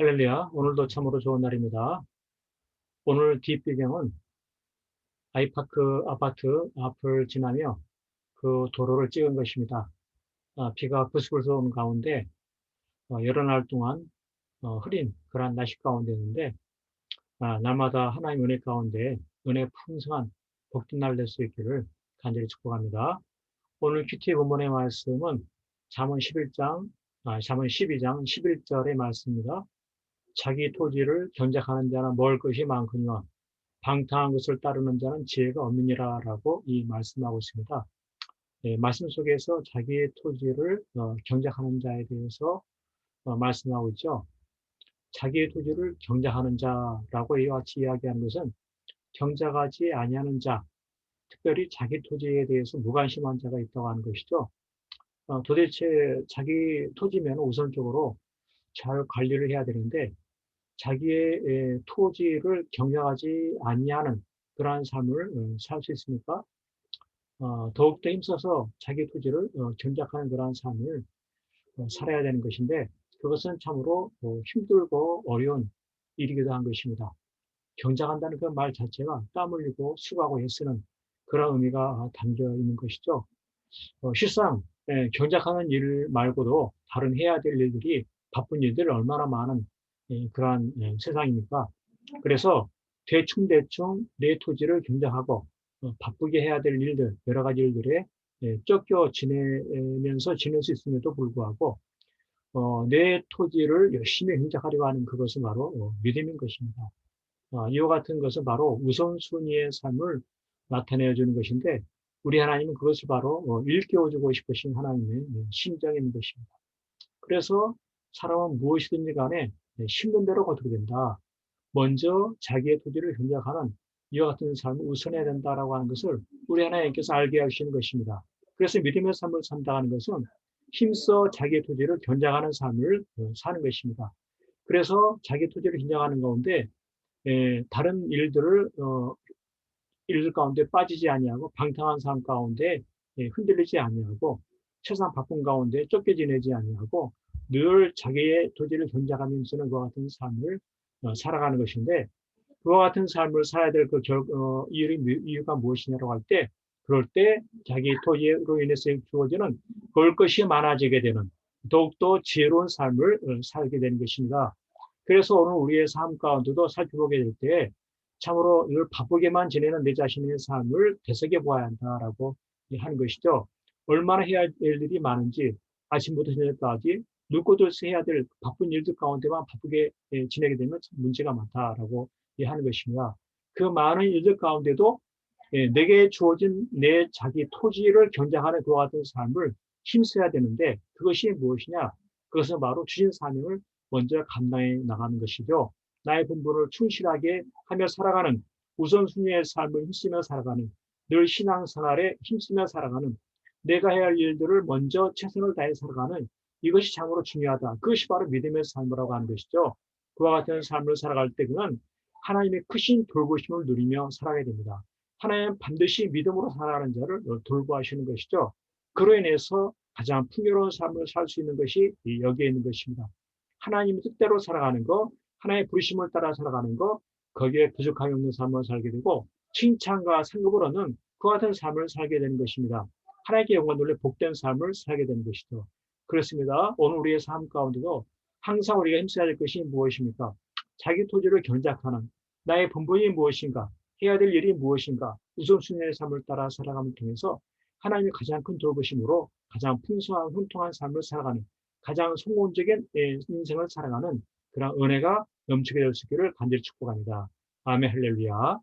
할렐루야, 오늘도 참으로 좋은 날입니다. 오늘 뒷배경은 아이파크 아파트 앞을 지나며 그 도로를 찍은 것입니다. 비가 부스부스 오는 가운데 여러 날 동안 흐린 그런 날씨 가운데였는데 날마다 하나님의 은혜 가운데 은혜 풍성한 복된 날 될 수 있기를 간절히 축복합니다. 오늘 큐티 본문의 말씀은 잠언 12장 11절의 말씀입니다. 자기 토지를 경작하는 자는 먹을 것이 많거니와 방탕한 것을 따르는 자는 지혜가 없느니라라고 이 말씀하고 있습니다. 말씀 속에서 자기의 토지를 경작하는 자에 대해서 말씀하고 있죠. 자기의 토지를 경작하는 자라고 이와 같이 이야기하는 것은 경작하지 아니하는 자, 특별히 자기 토지에 대해서 무관심한 자가 있다고 하는 것이죠. 도대체 자기 토지면 우선적으로 잘 관리를 해야 되는데 자기의 토지를 경작하지 아니하는 그러한 삶을 살 수 있습니까? 더욱더 힘써서 자기 토지를 경작하는 그러한 삶을 살아야 되는 것인데 그것은 참으로 힘들고 어려운 일이기도 한 것입니다. 경작한다는 그 말 자체가 땀 흘리고 수고하고 애쓰는 그런 의미가 담겨 있는 것이죠. 실상 경작하는 일 말고도 다른 해야 될 일들이 바쁜 일들 얼마나 많은 그러한 세상입니까? 그래서 대충대충 내 토지를 경작하고 바쁘게 해야 될 일들, 여러 가지 일들에 쫓겨 지내면서 지낼 수 있음에도 불구하고 내 토지를 열심히 경작하려고 하는 그것은 바로 믿음인 것입니다. 이와 같은 것은 바로 우선순위의 삶을 나타내어 주는 것인데 우리 하나님은 그것을 바로 일깨워주고 싶으신 하나님의 심정인 것입니다. 그래서 사람은 무엇이든지 간에 심는 대로 거두게 된다. 먼저 자기의 토지를 경작하는 이와 같은 삶을 우선해야 된다라고 하는 것을 우리 하나님께서 알게 하시는 것입니다. 그래서 믿음의 삶을 산다는 것은 힘써 자기의 토지를 경작하는 삶을 사는 것입니다. 그래서 자기 토지를 경작하는 가운데 다른 일들 가운데 빠지지 아니하고 방탕한 삶 가운데 흔들리지 아니하고 세상 바쁜 가운데 쫓겨 지내지 아니하고 늘 자기의 토지를 경작하면서는 그와 같은 삶을 살아가는 것인데 그와 같은 삶을 살아야 될 그 이유가 무엇이냐고 할 때 그럴 때 자기 토지로 인해서 주어지는 볼 것이 많아지게 되는 더욱더 지혜로운 삶을 살게 되는 것입니다. 그래서 오늘 우리의 삶 가운데도 살펴보게 될 때 참으로 늘 바쁘게만 지내는 내 자신의 삶을 되새겨 보아야 한다라고 하는 것이죠. 얼마나 해야 될 일이 많은지 아침부터 저녁까지 눕고들 해야 될 바쁜 일들 가운데만 바쁘게 지내게 되면 문제가 많다라고 하는 것입니다. 그 많은 일들 가운데도 내게 주어진 내 자기 토지를 경작하는 그와 같은 삶을 힘써야 되는데 그것이 무엇이냐? 그것은 바로 주신 사명을 먼저 감당해 나가는 것이죠. 나의 본분을 충실하게 하며 살아가는 우선순위의 삶을 힘쓰며 살아가는 늘 신앙생활에 힘쓰며 살아가는 내가 해야 할 일들을 먼저 최선을 다해 살아가는 이것이 참으로 중요하다. 그것이 바로 믿음의 삶이라고 하는 것이죠. 그와 같은 삶을 살아갈 때 그는 하나님의 크신 돌보심을 누리며 살아가야 됩니다. 하나님은 반드시 믿음으로 살아가는 자를 돌보하시는 것이죠. 그로 인해서 가장 풍요로운 삶을 살 수 있는 것이 여기에 있는 것입니다. 하나님의 뜻대로 살아가는 것, 하나님의 부르심을 따라 살아가는 것, 거기에 부족함이 없는 삶을 살게 되고 칭찬과 상급을 얻는 그와 같은 삶을 살게 되는 것입니다. 하나님께 영광 돌려 복된 삶을 살게 되는 것이죠. 그렇습니다. 오늘 우리의 삶 가운데도 항상 우리가 힘써야 될 것이 무엇입니까? 자기 토지를 경작하는 나의 본분이 무엇인가? 해야 될 일이 무엇인가? 우선순위의 삶을 따라 살아감을 통해서 하나님이 가장 큰 돌보심으로 가장 풍성한 훈통한 삶을 살아가는 가장 성공적인 인생을 살아가는 그런 은혜가 넘치게 될 수 있기를 간절히 축복합니다. 아멘 할렐루야.